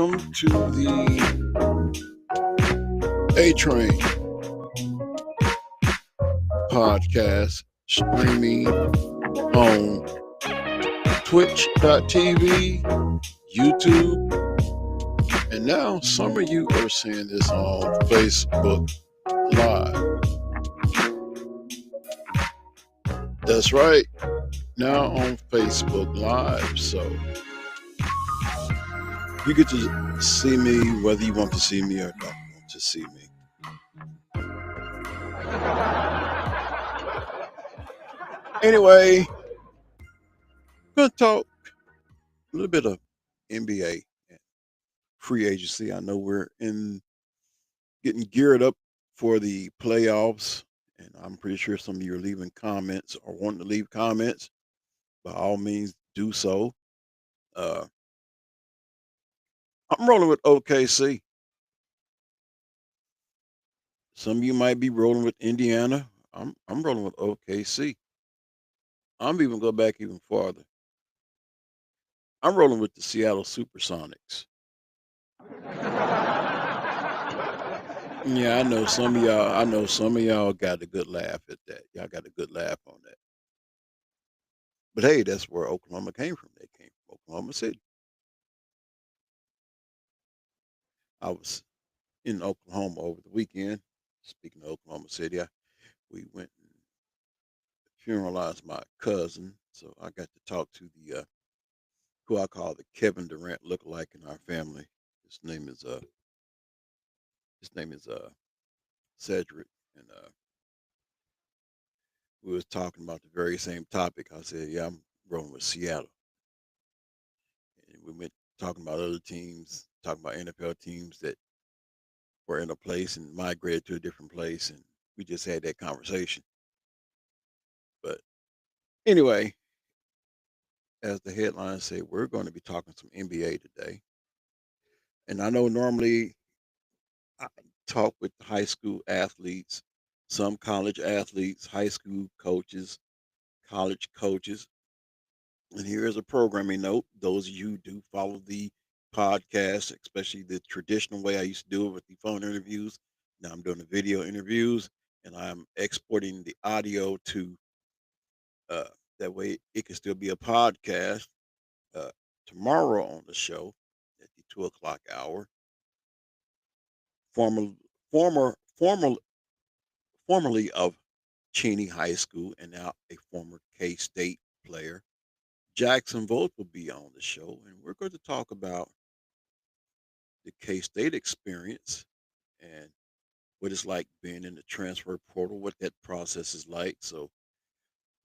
welcome to the A Train podcast, streaming on twitch.tv, YouTube, and now some of you are seeing this on Facebook Live. That's right, now on Facebook Live. So you get to see me whether you want to see me or don't want to see me. Anyway, I'm going to talk a little bit of NBA and free agency. I know we're getting geared up for the playoffs, and I'm pretty sure some of you are leaving comments or wanting to leave comments. By all means, do so. I'm rolling with OKC. Some of you might be rolling with Indiana. I'm rolling with OKC. I'm even go back even farther. I'm rolling with the Seattle Supersonics. Yeah, I know some of y'all. I know some of y'all got a good laugh at that. Y'all got a good laugh on that. But hey, that's where Oklahoma came from. They came from Oklahoma City. I was in Oklahoma over the weekend. Speaking of Oklahoma City, we went and funeralized my cousin, so I got to talk to the who I call the Kevin Durant lookalike in our family. His name is Cedric, and we was talking about the very same topic. I said, "Yeah, I'm rolling with Seattle," and we went talking about other teams, talking about NFL teams that were in a place and migrated to a different place, and we just had that conversation. But anyway, as the headlines say, we're going to be talking some NBA today. And I know normally I talk with high school athletes, some college athletes, high school coaches, college coaches. And here is a programming note. Those of you who do follow the podcast, especially the traditional way I used to do it with the phone interviews, now I'm doing the video interviews and I'm exporting the audio to uh, that way it can still be a podcast. Uh, Tomorrow on the show at the 2 o'clock hour, former, former, formerly of Cheney High School and now a former K State player, Jackson Vogt will be on the show, and we're going to talk about the K State experience and what it's like being in the transfer portal, what that process is like. So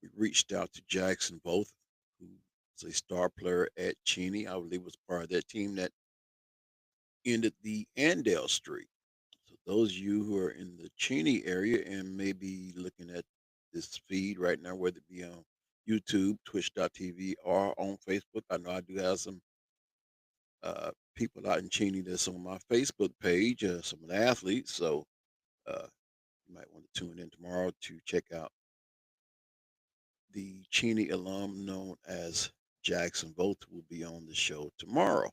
we reached out to Jackson Vogt, who's a star player at Cheney. I believe was part of that team that ended the Andale streak. So those of you who are in the Cheney area and maybe looking at this feed right now, whether it be on YouTube, Twitch.tv, or on Facebook, I know I do have some people out in Cheney that's on my Facebook page, some of the athletes. So uh, you might want to tune in tomorrow to check out the Cheney alum known as Jackson Vogt will be on the show tomorrow.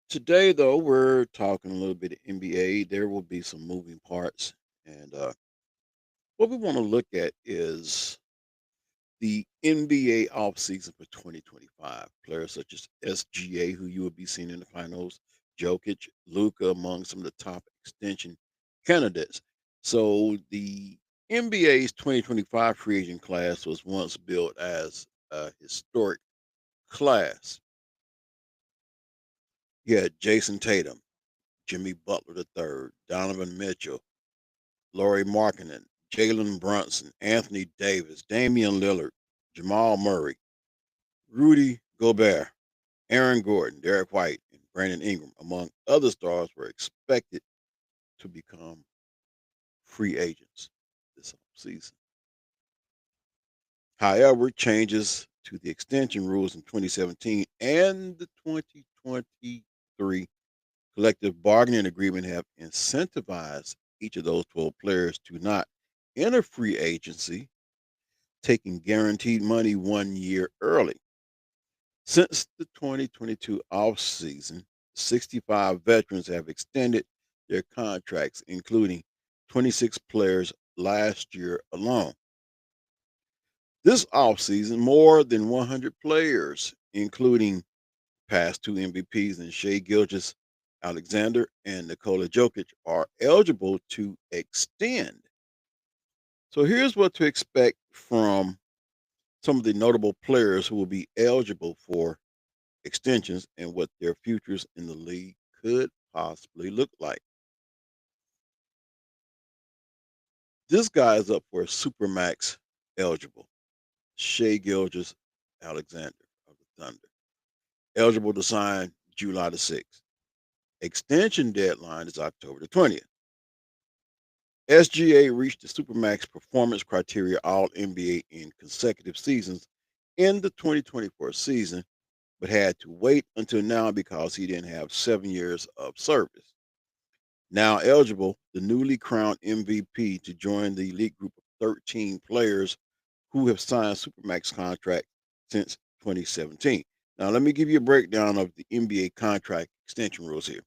Today, though, we're talking a little bit of NBA. There will be some moving parts. And what we want to look at is the NBA offseason for 2025. Players such as SGA, who you will be seeing in the finals, Jokic, Luka, among some of the top extension candidates. So the NBA's 2025 free agent class was once built as a historic class. You had Jason Tatum, Jimmy Butler III, Donovan Mitchell, Lauri Markkanen, Jalen Brunson, Anthony Davis, Damian Lillard, Jamal Murray, Rudy Gobert, Aaron Gordon, Derek White, and Brandon Ingram, among other stars, were expected to become free agents this season. However, changes to the extension rules in 2017 and the 2023 collective bargaining agreement have incentivized each of those 12 players to not enter free agency, taking guaranteed money 1 year early. Since the 2022 offseason, 65 veterans have extended their contracts, including 26 players last year alone. This offseason, more than 100 players, including past two MVPs and Shea Gilgis Alexander and Nikola Jokic, are eligible to extend. So here's what to expect from some of the notable players who will be eligible for extensions and what their futures in the league could possibly look like. This guy is up for a Supermax eligible. Shea Gilgis Alexander of the Thunder. Eligible to sign July the 6th. Extension deadline is October the 20th. SGA reached the Supermax performance criteria All NBA in consecutive seasons in the 2024 season, but had to wait until now because he didn't have 7 years of service. Now eligible, the newly crowned MVP to join the elite group of 13 players who have signed Supermax contracts since 2017. Now, let me give you a breakdown of the NBA contract extension rules here.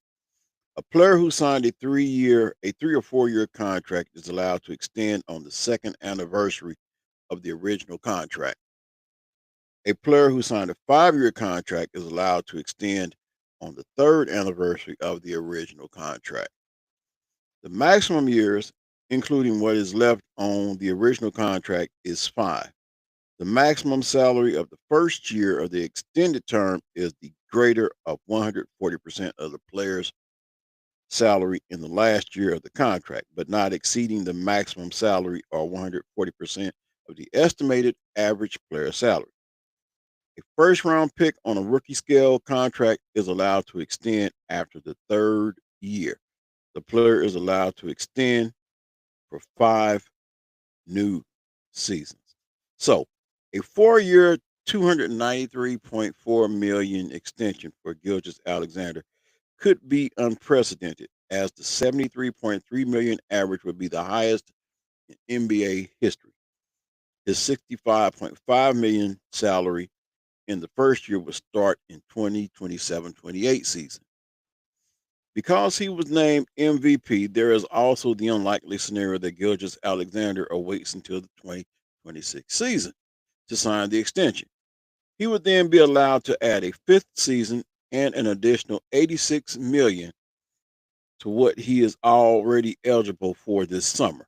A player who signed a 3 or 4 year contract is allowed to extend on the second anniversary of the original contract. A player who signed a 5 year contract is allowed to extend on the third anniversary of the original contract. The maximum years, including what is left on the original contract, is 5. The maximum salary of the first year of the extended term is the greater of 140% of the player's salary in the last year of the contract, but not exceeding the maximum salary or 140% of the estimated average player salary. A first round pick on a rookie scale contract is allowed to extend after the third year. The player is allowed to extend for 5 new seasons. So, a 4 year, 293.4 million extension for Gilgis Alexander could be unprecedented, as the 73.3 million average would be the highest in NBA history. His 65.5 million salary in the first year would start in 2027-28 season. Because he was named MVP, there is also the unlikely scenario that Gilgis Alexander awaits until the 2026 season to sign the extension. He would then be allowed to add a fifth season and an additional 86 million to what he is already eligible for this summer.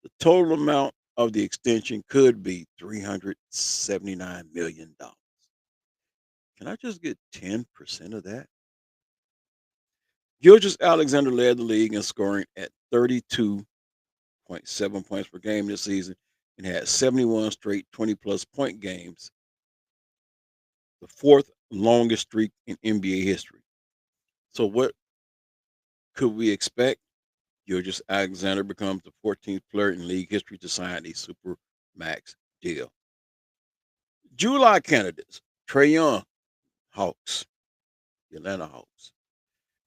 The total amount of the extension could be $379 million. Can I just get 10% of that? Gilgis Alexander led the league in scoring at 32.7 points per game this season and had 71 straight 20-plus point games, the fourth longest streak in NBA history. So what could we expect? Gilgis Alexander becomes the 14th player in league history to sign a super max deal. July candidates: Trae Young, Hawks, the Atlanta Hawks,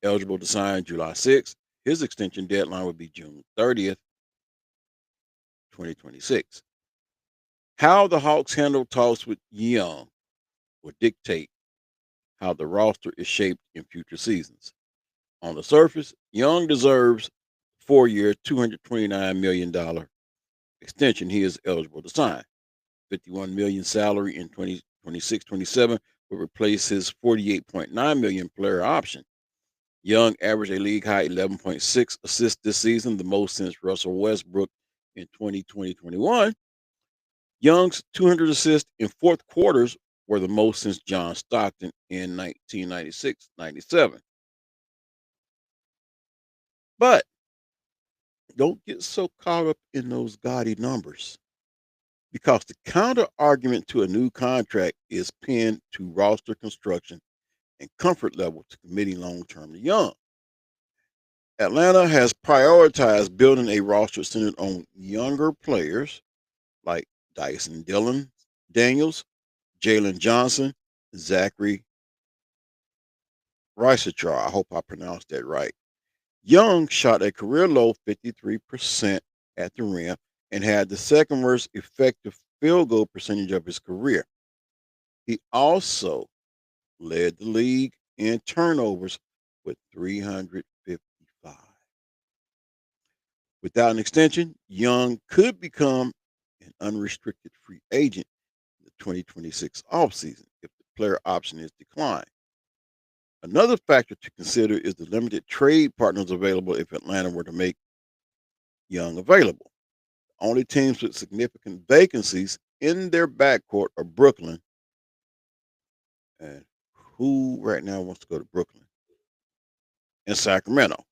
eligible to sign July 6th. His extension deadline would be June 30th, 2026. How the Hawks handle talks with Young will dictate how the roster is shaped in future seasons. On the surface, Young deserves 4 year, $229 million extension he is eligible to sign. 51 million salary in 2026-27 will replace his 48.9 million player option. Young averaged a league high 11.6 assists this season, the most since Russell Westbrook in 2020-21. Young's 200 assists in fourth quarters were the most since John Stockton in 1996-97. But don't get so caught up in those gaudy numbers, because the counter argument to a new contract is pinned to roster construction and comfort level to committing long term to Young. Atlanta has prioritized building a roster centered on younger players like Dyson Daniels, Jalen Johnson, Zachary Rysachar. I hope I pronounced that right. Young shot a career low 53% at the rim and had the second worst effective field goal percentage of his career. He also led the league in turnovers with 355. Without an extension, Young could become an unrestricted free agent in the 2026 offseason if the player option is declined. Another factor to consider is the limited trade partners available if Atlanta were to make Young available. Only teams with significant vacancies in their backcourt are Brooklyn. And who right now wants to go to Brooklyn? And Sacramento.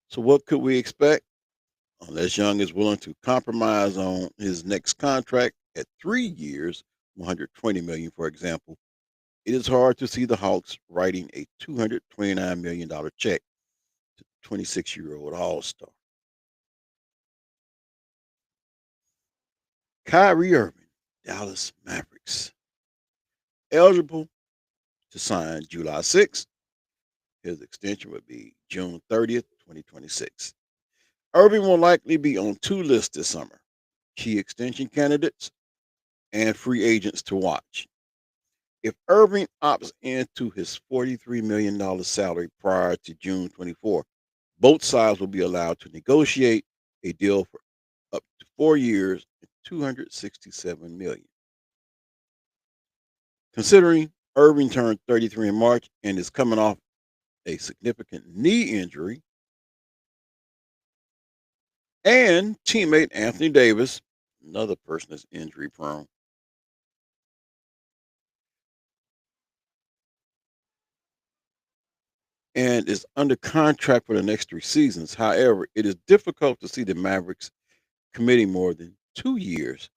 So what could we expect? Unless Young is willing to compromise on his next contract at 3 years, 120 million, for example, it is hard to see the Hawks writing a $229 million check to the 26-year-old All-Star. Kyrie Irving, Dallas Mavericks, eligible to sign July 6th. His extension would be June 30th, 2026. Irving will likely be on two lists this summer: key extension candidates and free agents to watch. If Irving opts into his $43 million salary prior to June 24, both sides will be allowed to negotiate a deal for up to 4 years and 267 million. Considering Irving turned 33 in March and is coming off a significant knee injury, and teammate Anthony Davis, another person that's injury prone, and is under contract for the next 3 seasons. However, it is difficult to see the Mavericks committing more than 2 years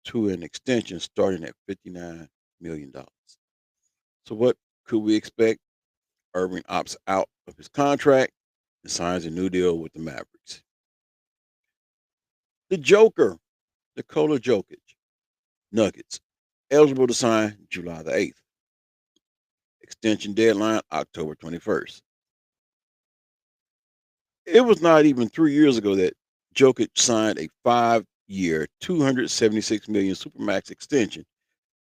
to an extension starting at $59 million. So, what could we expect? Irving opts out of his contract and signs a new deal with the Mavericks. The Joker, Nikola Jokic, Nuggets, eligible to sign July the 8th. Extension deadline October 21st. It was not even 3 years ago that Jokic signed a 5-year, 276 million supermax extension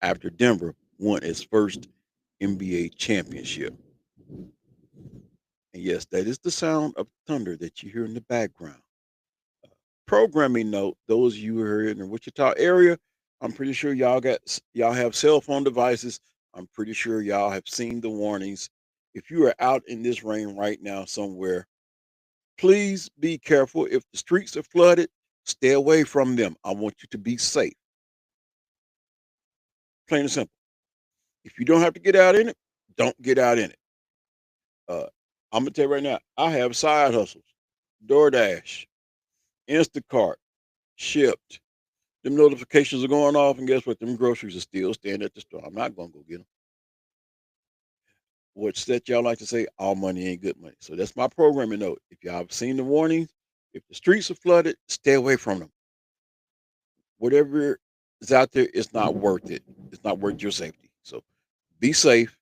after Denver won its first NBA championship. And yes, that is the sound of thunder that you hear in the background. Programming note: those of you who are in the Wichita area, I'm pretty sure y'all have cell phone devices. I'm pretty sure y'all have seen the warnings. If you are out in this rain right now somewhere, please be careful. If the streets are flooded, stay away from them. I want you to be safe. Plain and simple. If you don't have to get out in it, don't get out in it. Uh, I'm gonna tell you right now, I have side hustles: DoorDash, Instacart, Shipped. Them notifications are going off, and guess what? Them groceries are still staying at the store. I'm not gonna go get them. What's that y'all like to say? All money ain't good money. So that's my programming note. If y'all have seen the warnings, if the streets are flooded, stay away from them. Whatever is out there, it's not worth it. It's not worth your safety. So be safe.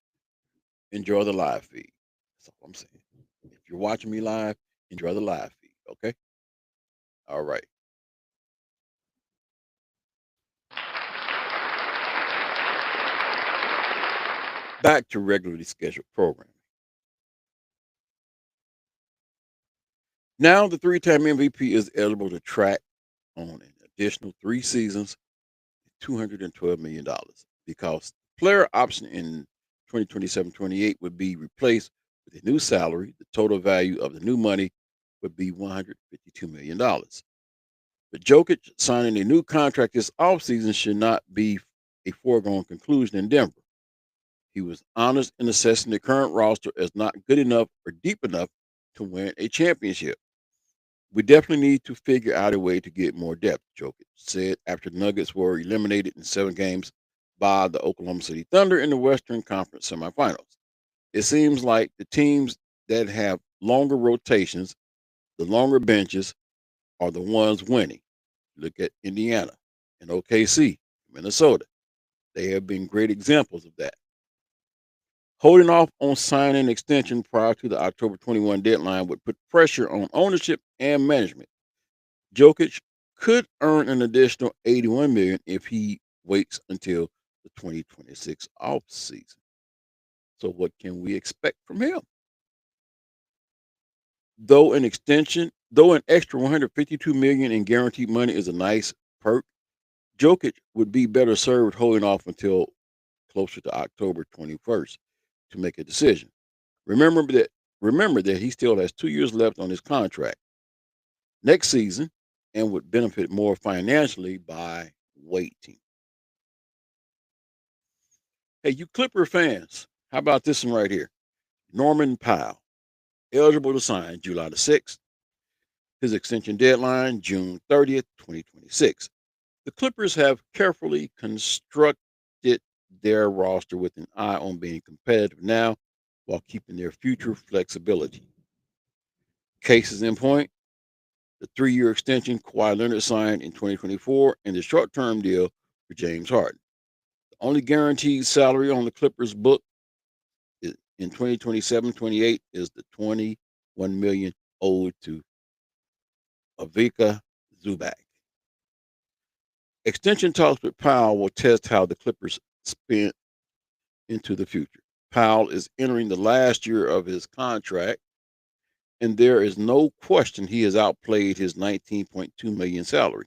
Enjoy the live feed. That's all I'm saying. If you're watching me live, enjoy the live feed. Okay. All right. Back to regularly scheduled programming. Now the three-time MVP is eligible to track on an additional 3 seasons, $212 million, because player option in 2027-28 would be replaced with a new salary. The total value of the new money would be $152 million. But Jokic signing a new contract this offseason should not be a foregone conclusion in Denver. He was honest in assessing the current roster as not good enough or deep enough to win a championship. We definitely need to figure out a way to get more depth, Jokic said after the Nuggets were eliminated in 7 games by the Oklahoma City Thunder in the Western Conference semifinals. It seems like the teams that have longer rotations, the longer benches, are the ones winning. Look at Indiana and OKC, Minnesota. They have been great examples of that. Holding off on signing an extension prior to the October 21 deadline would put pressure on ownership and management. Jokic could earn an additional 81 million if he waits until the 2026 offseason. So what can we expect from him? Though an extra 152 million in guaranteed money is a nice perk, Jokic would be better served holding off until closer to October 21st to make a decision. Remember that remember that he still has 2 years left on his contract next season and would benefit more financially by waiting. Hey, you Clipper fans, how about this one right here? Norman Powell, eligible to sign July the 6th. His extension deadline, June 30th, 2026. The Clippers have carefully constructed their roster with an eye on being competitive now while keeping their future flexibility. Cases in point, the 3-year extension Kawhi Leonard signed in 2024 and the short-term deal for James Harden. The only guaranteed salary on the Clippers book in 2027-28 is the 21 million owed to Ivica Zubac. Extension talks with Powell will test how the Clippers spin into the future. Powell is entering the last year of his contract, and there is no question he has outplayed his 19.2 million salary.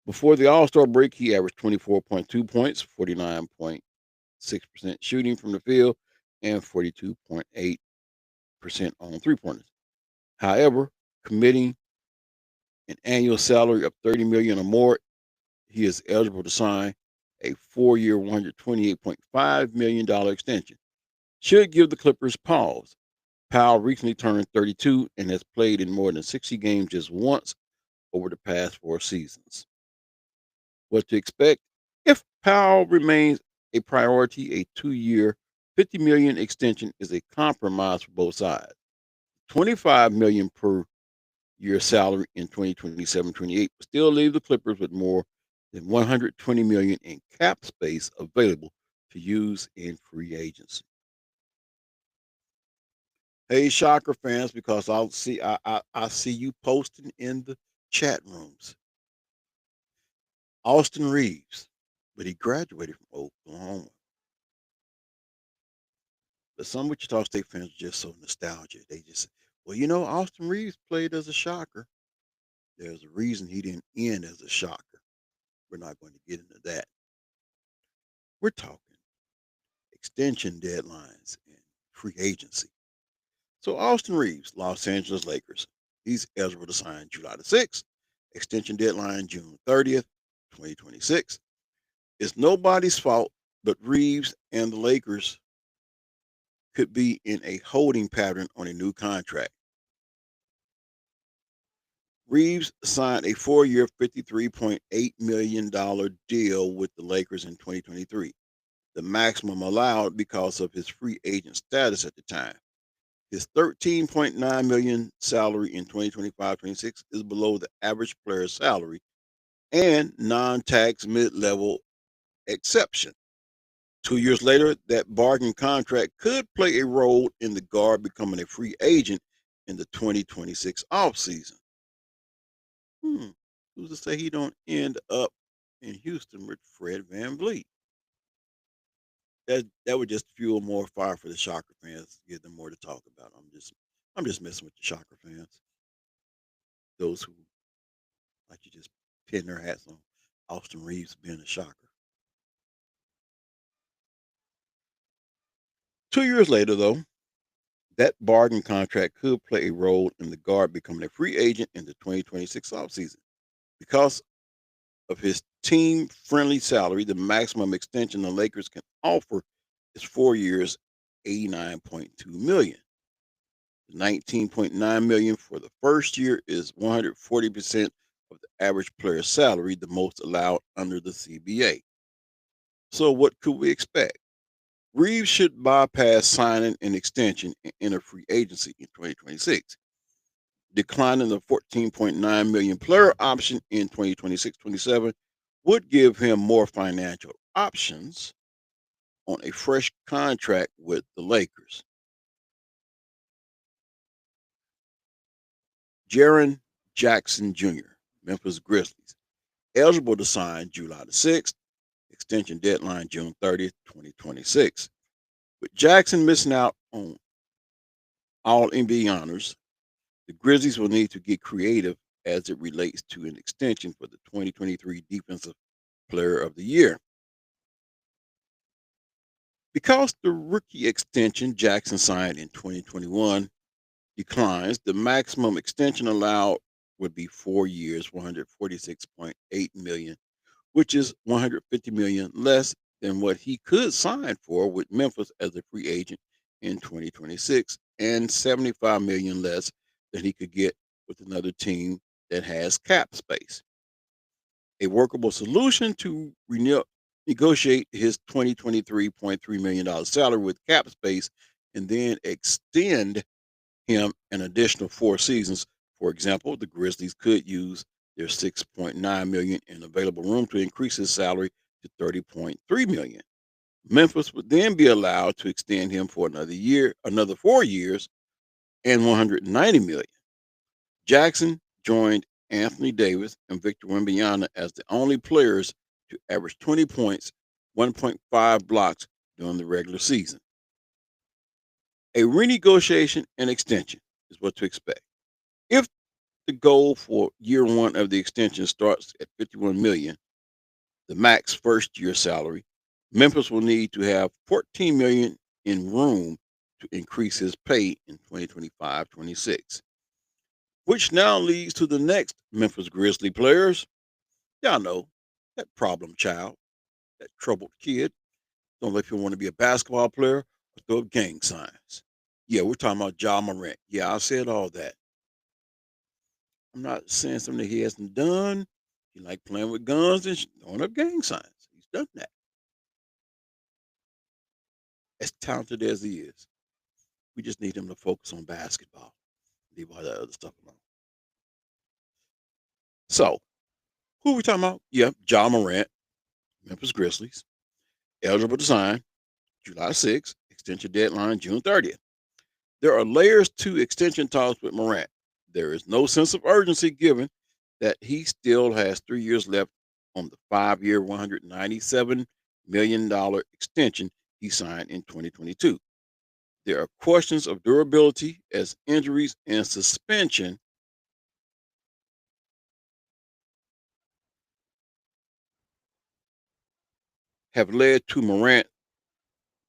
Before the All-Star break, he averaged 24.2 points, 49.6% shooting from the field, and 42.8% on three-pointers. However, committing an annual salary of 30 million or more, he is eligible to sign a 4-year, $128.5 million extension. Should give the Clippers pause. Powell recently turned 32 and has played in more than 60 games just once over the past 4 seasons. What to expect? If Powell remains a priority, a 2-year, 50 million extension is a compromise for both sides. 25 million per year salary in 2027-28 will still leave the Clippers with more than 120 million in cap space available to use in free agency. Hey, Shocker fans, because I see you posting in the chat rooms. Austin Reeves, but he graduated from Oklahoma. But some Wichita State fans are just so nostalgic. They just, well, Austin Reeves played as a Shocker. There's a reason he didn't end as a Shocker. We're not going to get into that. We're talking extension deadlines and free agency. So Austin Reeves, Los Angeles Lakers, he's eligible to sign July the 6th. Extension deadline June 30th, 2026. It's nobody's fault, but Reeves and the Lakers could be in a holding pattern on a new contract. Reeves signed a 4-year, $53.8 million deal with the Lakers in 2023, the maximum allowed because of his free agent status at the time. His $13.9 million salary in 2025-26 is below the average player's salary and non-tax mid-level exception. 2 years later, that bargain contract could play a role in the guard becoming a free agent in the 2026 offseason. Who's to say he don't end up in Houston with Fred VanVleet? That would just fuel more fire for the Shocker fans, give them more to talk about. I'm just messing with the Shocker fans. Those who like to just pin their hats on Austin Reeves being a Shocker. 2 years later, though, that bargain contract could play a role in the guard becoming a free agent in the 2026 offseason. Because of his team-friendly salary, the maximum extension the Lakers can offer is 4 years, $89.2 million. The $19.9 million for the first year is 140% of the average player's salary, the most allowed under the CBA. So what could we expect? Reeves should bypass signing an extension and enter free agency in 2026. Declining the 14.9 million player option in 2026-27 would give him more financial options on a fresh contract with the Lakers. Jaren Jackson Jr., Memphis Grizzlies, eligible to sign July the 6th, extension deadline June 30th, 2026. With Jackson missing out on all NBA honors, the Grizzlies will need to get creative as it relates to an extension for the 2023 Defensive Player of the Year. Because the rookie extension Jackson signed in 2021 declines, the maximum extension allowed would be 4 years, 146.8 million, which is 150 million less than what he could sign for with Memphis as a free agent in 2026, and 75 million less than he could get with another team that has cap space. A workable solution to negotiate his $23.3 million salary with cap space and then extend him an additional 4 seasons. For example, the Grizzlies could use their 6.9 million in available room to increase his salary to 30.3 million. Memphis would then be allowed to extend him for another 4 years and 190 million. Jackson joined Anthony Davis and Victor Wembanyama as the only players to average 20 points, 1.5 blocks during the regular season. A renegotiation and extension is what to expect. If the goal for year one of the extension starts at 51 million, the max first year salary, Memphis will need to have 14 million in room to increase his pay in 2025-26. Which now leads to the next Memphis Grizzly players. Y'all know that problem child, that troubled kid. Don't let you want to be a basketball player or throw up gang signs. Yeah, we're talking about Ja Morant. Yeah, I said all that. I'm not saying something that he hasn't done. He like playing with guns and throwing up gang signs. He's done that. As talented as he is, we just need him to focus on basketball. Leave all that other stuff alone. So, who are we talking about? Yep, Ja Morant, Memphis Grizzlies, eligible to sign July 6th, extension deadline June 30th. There are layers to extension talks with Morant. There is no sense of urgency given that he still has 3 years left on the 5-year, $197 million extension he signed in 2022. There are questions of durability as injuries and suspension have led to Morant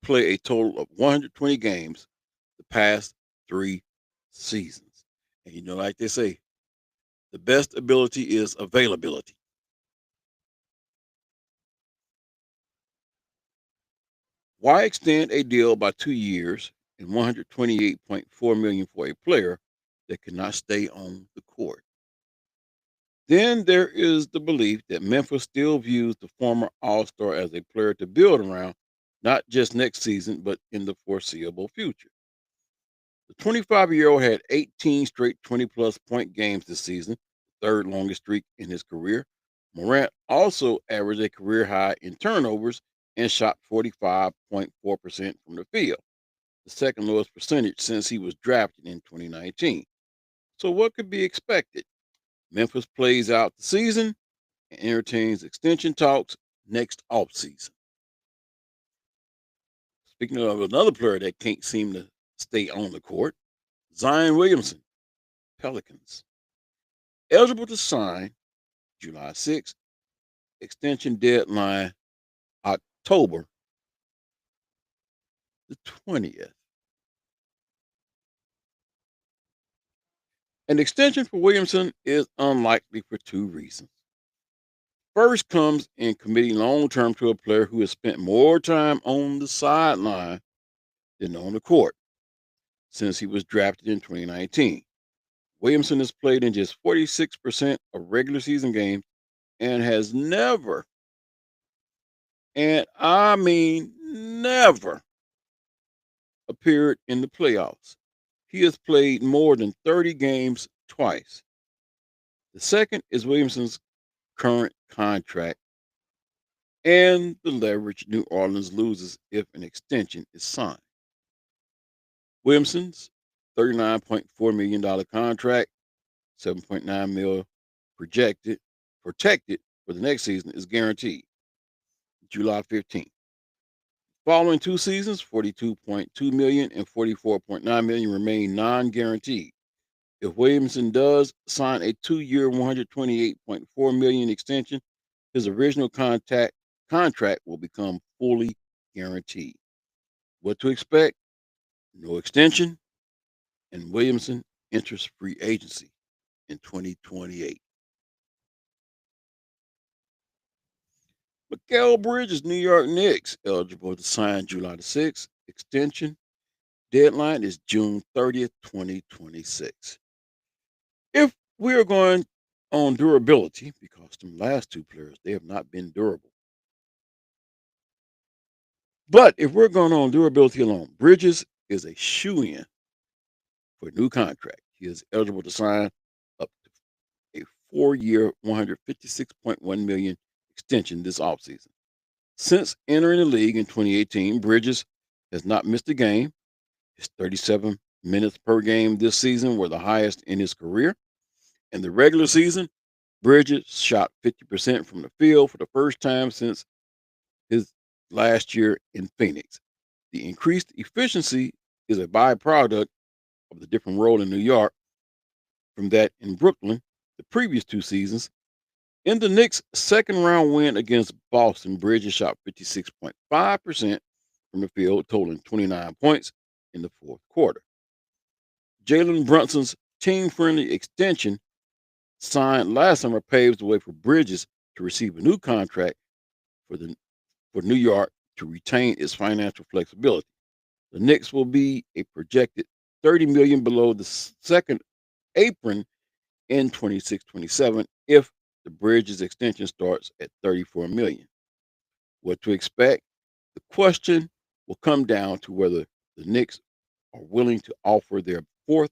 play a total of 120 games the past 3 seasons. And like they say, the best ability is availability. Why extend a deal by 2 years and 128.4 million for a player that cannot stay on the court? Then there is the belief that Memphis still views the former All-Star as a player to build around, not just next season, but in the foreseeable future. The 25-year-old had 18 straight 20-plus point games this season, the third longest streak in his career. Morant also averaged a career high in turnovers and shot 45.4% from the field, the second lowest percentage since he was drafted in 2019. So, what could be expected? Memphis plays out the season and entertains extension talks next offseason. Speaking of another player that can't seem to stay on the court, Zion Williamson, Pelicans. Eligible to sign July 6th, extension deadline October the 20th. An extension for Williamson is unlikely for 2 reasons. First comes in committing long term to a player who has spent more time on the sideline than on the court since he was drafted in 2019. Williamson has played in just 46% of regular season games and has never, and I mean never, appeared in the playoffs. He has played more than 30 games twice. The second is Williamson's current contract and the leverage New Orleans loses if an extension is signed. Williamson's $39.4 million contract, 7.9 mil protected for the next season is guaranteed July 15th. Following two seasons, 42.2 million and 44.9 million remain non-guaranteed. If Williamson does sign a 2-year, 128.4 million extension, his original contract will become fully guaranteed. What to expect? No extension, and Williamson enters free agency in 2028. Mikael Bridges, New York Knicks, eligible to sign July the 6th. Extension deadline is June 30th, 2026. If we are going on durability, because the last two players, they have not been durable. But if we're going on durability alone, Bridges is a shoe-in for a new contract. He is eligible to sign up to a 4-year, 156.1 million extension this offseason. Since entering the league in 2018, Bridges has not missed a game. His 37 minutes per game this season were the highest in his career. In the regular season, Bridges shot 50% from the field for the first time since his last year in Phoenix. The increased efficiency is a byproduct of the different role in New York from that in Brooklyn the previous two seasons. In the Knicks' second round win against Boston, Bridges shot 56.5% from the field, totaling 29 points in the fourth quarter. Jalen Brunson's team friendly extension signed last summer paves the way for Bridges to receive a new contract for New York to retain its financial flexibility. The Knicks will be a projected 30 million below the second apron in 26-27 if the Bridges extension starts at 34 million. What to expect? The question will come down to whether the Knicks are willing to offer their fourth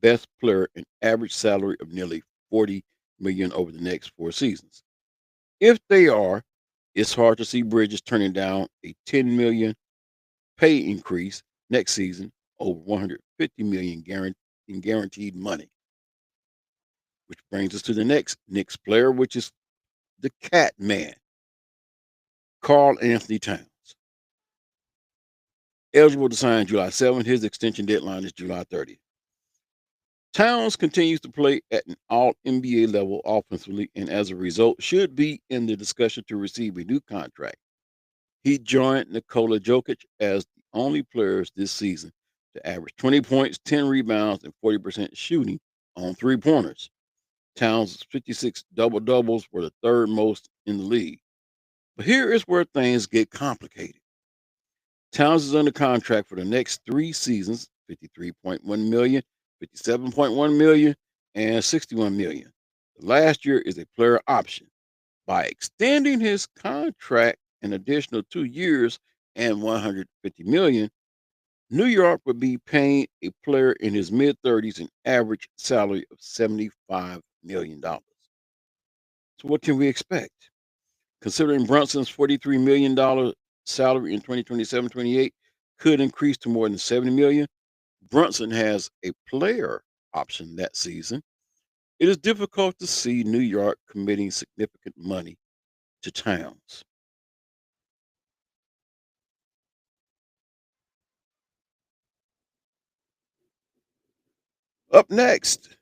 best player an average salary of nearly 40 million over the next 4 seasons. If they are, it's hard to see Bridges turning down a 10 million pay increase next season over 150 million in guaranteed money. Which brings us to the next Knicks player, which is the Cat Man, Karl-Anthony Towns. Eligible to sign July 7th. His extension deadline is July 30th. Towns continues to play at an all NBA level offensively and as a result should be in the discussion to receive a new contract. He joined Nikola Jokic as the only players this season to average 20 points, 10 rebounds, and 40% shooting on three-pointers. Towns' 56 double-doubles were the third most in the league. But here is where things get complicated. Towns is under contract for the next 3 seasons, 53.1 million, 57.1 million, and 61 million. The last year is a player option. By extending his contract an additional 2 years and 150 million, New York would be paying a player in his mid-30s an average salary of $75 million. So what can we expect? Considering Brunson's $43 million salary in 2027-28 could increase to more than 70 million, Brunson has a player option that season. It is difficult to see New York committing significant money to Towns. Up next,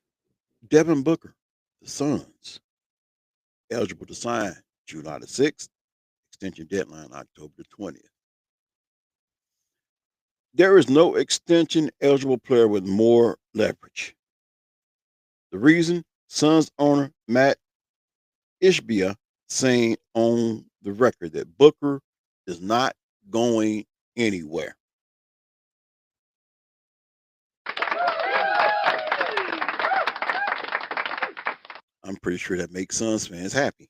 Devin Booker, the Suns, eligible to sign July the 6th, extension deadline October the 20th. There is no extension eligible player with more leverage. The reason, Suns owner Matt Ishbia saying on the record that Booker is not going anywhere. I'm pretty sure that makes Suns fans happy.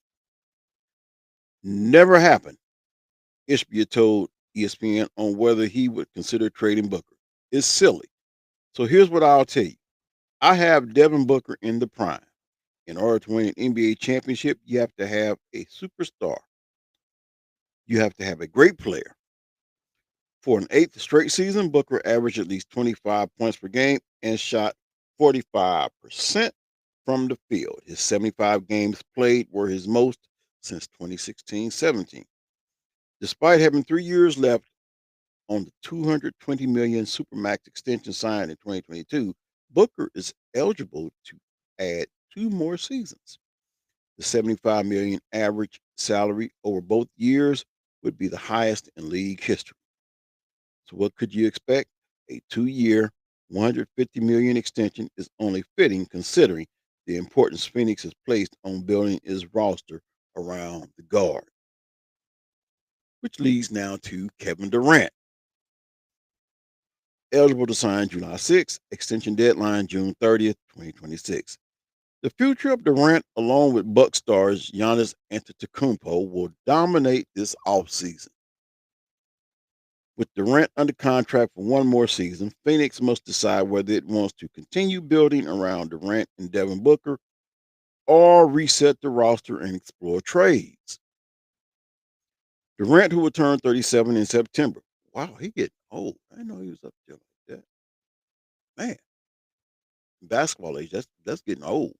Never happened. Ishbia told ESPN on whether he would consider trading Booker. It's silly. So here's what I'll tell you. I have Devin Booker in the prime. In order to win an NBA championship, you have to have a superstar. You have to have a great player. For an eighth straight season, Booker averaged at least 25 points per game and shot 45% from the field. His 75 games played were his most since 2016-17. Despite having 3 years left on the 220 million supermax extension signed in 2022, Booker is eligible to add two more seasons. The 75 million average salary over both years would be the highest in league history. So what could you expect? A 2-year, 150 million extension is only fitting considering the importance Phoenix has placed on building its roster around the guard. Which leads now to Kevin Durant, eligible to sign July 6th, extension deadline June 30th, 2026. The future of Durant, along with Buck stars Giannis Antetokounmpo, will dominate this offseason. With Durant under contract for one more season, Phoenix must decide whether it wants to continue building around Durant and Devin Booker or reset the roster and explore trades. Durant, who will turn 37 in September. Wow, he getting old. I didn't know he was up there like that. Man, basketball age, that's getting old.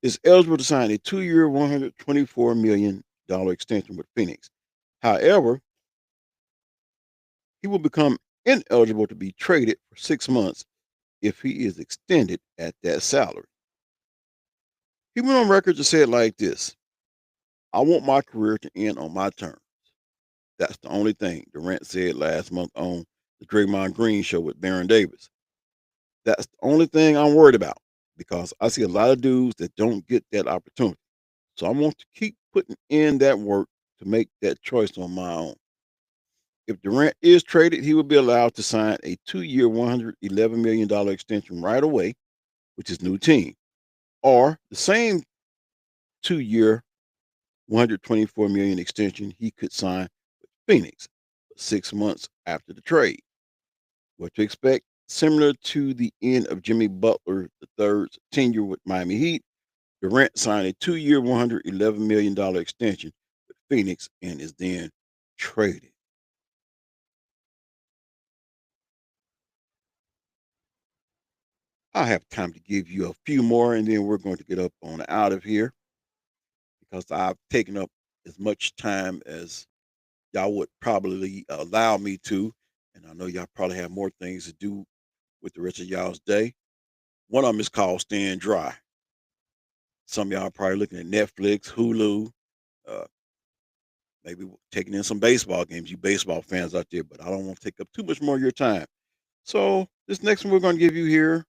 Is eligible to sign a 2-year, $124 million extension with Phoenix. However, he will become ineligible to be traded for 6 months if he is extended at that salary. He went on record to say it like this: I want my career to end on my terms. That's the only thing, Durant said last month on the Draymond Green show with Baron Davis. That's the only thing I'm worried about because I see a lot of dudes that don't get that opportunity. So I want to keep putting in that work to make that choice on my own. If Durant is traded, he will be allowed to sign a 2-year, $111 million extension right away with his new team, or the same 2-year, $124 million extension he could sign with Phoenix 6 months after the trade. What to expect? Similar to the end of Jimmy Butler III's tenure with Miami Heat, Durant signed a 2-year, $111 million extension with Phoenix and is then traded. I have time to give you a few more, and then we're going to get up on out of here because I've taken up as much time as y'all would probably allow me to. And I know y'all probably have more things to do with the rest of y'all's day. One of them is called Stand Dry. Some of y'all are probably looking at Netflix, Hulu, uh, maybe taking in some baseball games, you baseball fans out there, but I don't want to take up too much more of your time. So, this next one we're going to give you here,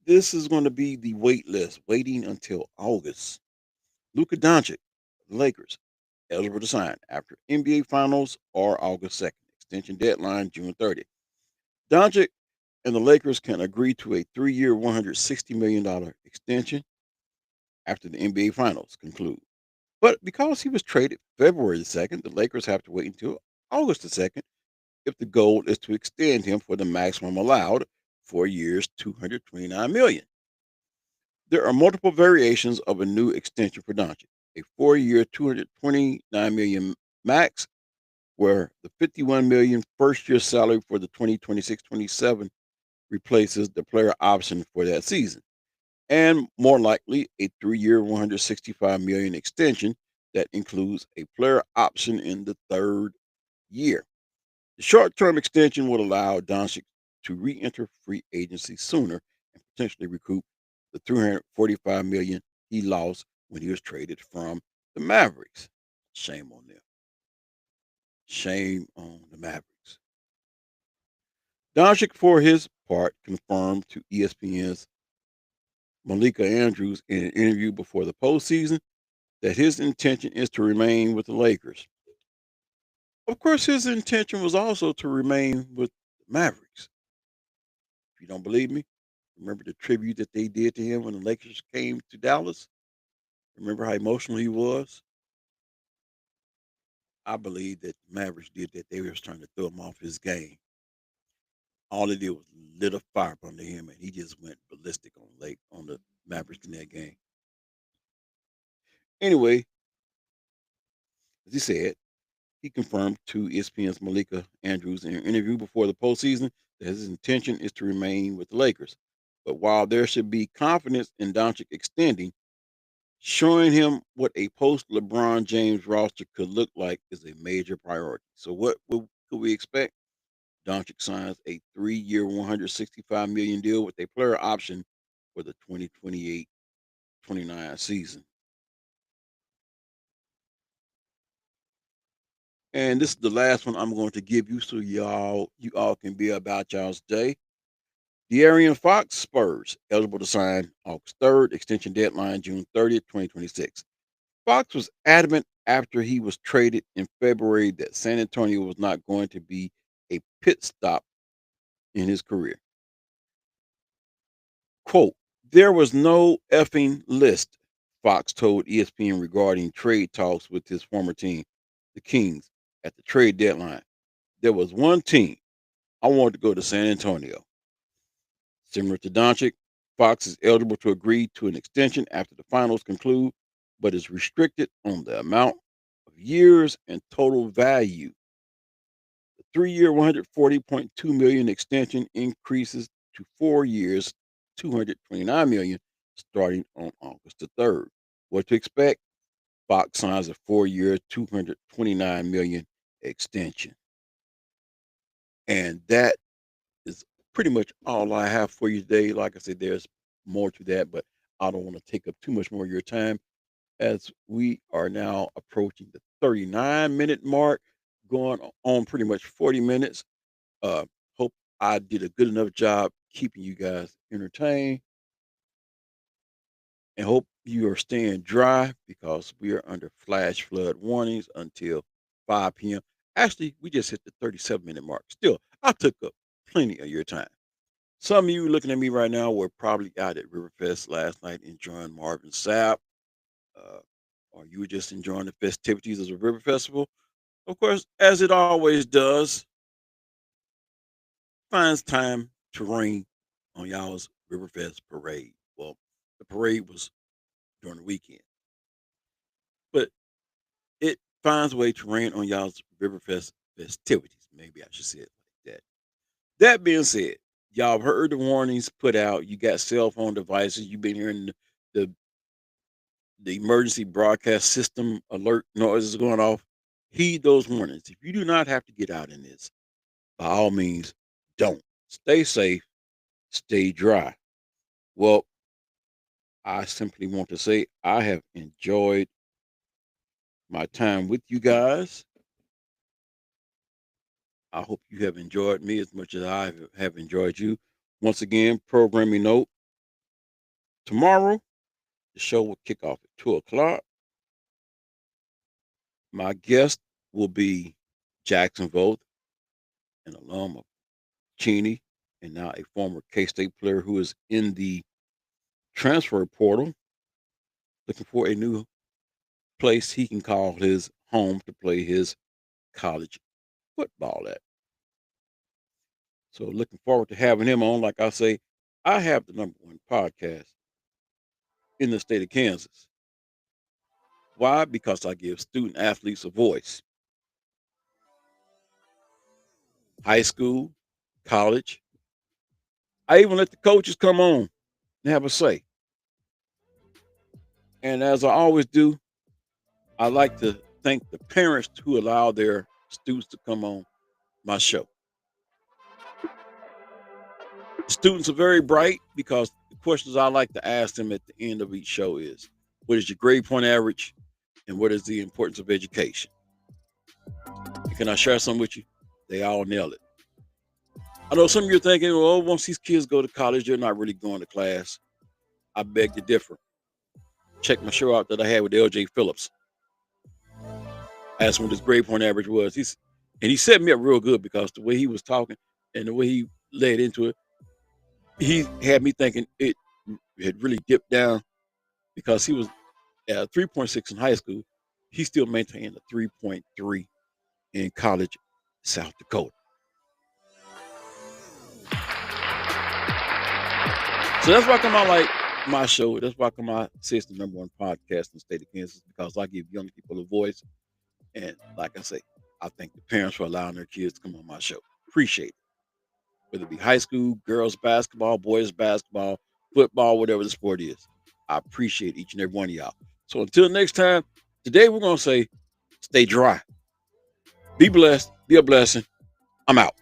this is going to be the wait list, waiting until August. Luka Doncic, the Lakers, eligible to sign after NBA Finals or August 2nd. Extension deadline June 30th. Doncic and the Lakers can agree to a 3-year, $160 million extension after the NBA Finals conclude. But because he was traded February the 2nd, the Lakers have to wait until August the 2nd if the goal is to extend him for the maximum allowed 4 years, 229 million. There are multiple variations of a new extension for Doncic. A 4-year, 229 million max, where the 51 million first-year salary for the 2026-27 replaces the player option for that season, and more likely a 3-year, 165 million extension that includes a player option in the third year. The short-term extension would allow Doncic to re-enter free agency sooner and potentially recoup the 345 million he lost when he was traded from the Mavericks. Shame on them. Shame on the Mavericks. Doncic, for his part, confirmed to ESPN's Malika Andrews in an interview before the postseason that his intention is to remain with the Lakers. Of course, his intention was also to remain with the Mavericks. If you don't believe me, remember the tribute that they did to him when the Lakers came to Dallas? Remember how emotional he was? I believe that the Mavericks did that. They were just trying to throw him off his game. All they did was lit a fire under him, and he just went ballistic on the Mavericks in that game. Anyway, as he said, he confirmed to ESPN's Malika Andrews in an interview before the postseason that his intention is to remain with the Lakers. But while there should be confidence in Doncic extending, Showing him what a post LeBron James roster could look like is a major priority. So, what could we expect? Doncic signs a 3-year, $165 million deal with a player option for the 2028-29 season. And this is the last one I'm going to give you, so you all can be about y'all's day. De'Aaron Fox, Spurs, eligible to sign August 3rd, extension deadline June 30th, 2026. Fox was adamant after he was traded in February that San Antonio was not going to be a pit stop in his career. Quote, there was no effing list, Fox told ESPN regarding trade talks with his former team, the Kings, at the trade deadline. There was one team. I wanted to go to San Antonio. Similar to Doncic, Fox is eligible to agree to an extension after the finals conclude, but is restricted on the amount of years and total value. The 3-year, $140.2 million extension increases to 4 years, $229 million, starting on August the 3rd. What to expect? Fox signs a 4-year, $229 million extension. And that is pretty much all I have for you today. Like I said, there's more to that, but I don't want to take up too much more of your time as we are now approaching the 39-minute mark, going on pretty much 40 minutes. Uh, hope I did a good enough job keeping you guys entertained, and hope you are staying dry because we are under flash flood warnings until 5 p.m. Actually, we just hit the 37-minute mark. Still, I took up plenty of your time. Some of you looking at me right now were probably out at Riverfest last night enjoying Marvin Sapp, uh, or you were just enjoying the festivities of the River Festival. Of course, as it always does, finds time to rain on y'all's Riverfest parade. Well, the parade was during the weekend, but it finds a way to rain on y'all's Riverfest festivities. Maybe I should say it like that. That being said, y'all have heard the warnings put out. You got cell phone devices. You've been hearing the the emergency broadcast system alert noises going off. Heed those warnings. If you do not have to get out in this, by all means, don't. Stay safe, stay dry. Well, I simply want to say I have enjoyed my time with you guys. I hope you have enjoyed me as much as I have enjoyed you. Once again, programming note tomorrow, the show will kick off at 2 o'clock. My guest will be Jackson Voth, an alum of Cheney, and now a former K State player who is in the transfer portal, looking for a new place he can call his home to play his college football at. So, looking forward to having him on. Like I say, I have the #1 podcast in the state of Kansas. Why? Because I give student athletes a voice. High school, college. I even let the coaches come on and have a say. And as I always do, I like to thank the parents who allow their students to come on my show. The students are very bright because the questions I like to ask them at the end of each show is, what is your grade point average and what is the importance of education? And can I share some with you? They all nail it. I know some of you are thinking, well, once these kids go to college, they're not really going to class. I beg to differ. Check my show out that I had with LJ Phillips. Asked what his grade point average was. And he set me up real good because the way he was talking and the way he led into it, he had me thinking it had really dipped down because he was at 3.6 in high school. He still maintained a 3.3 in college, South Dakota. So that's why I come out like my show. That's why I come out say it's the #1 podcast in the state of Kansas, because I give young people a voice. And like I say, I thank the parents for allowing their kids to come on my show. Appreciate it. Whether it be high school, girls basketball, boys basketball, football, whatever the sport is. I appreciate each and every one of y'all. So until next time, today we're going to say, stay dry. Be blessed. Be a blessing. I'm out.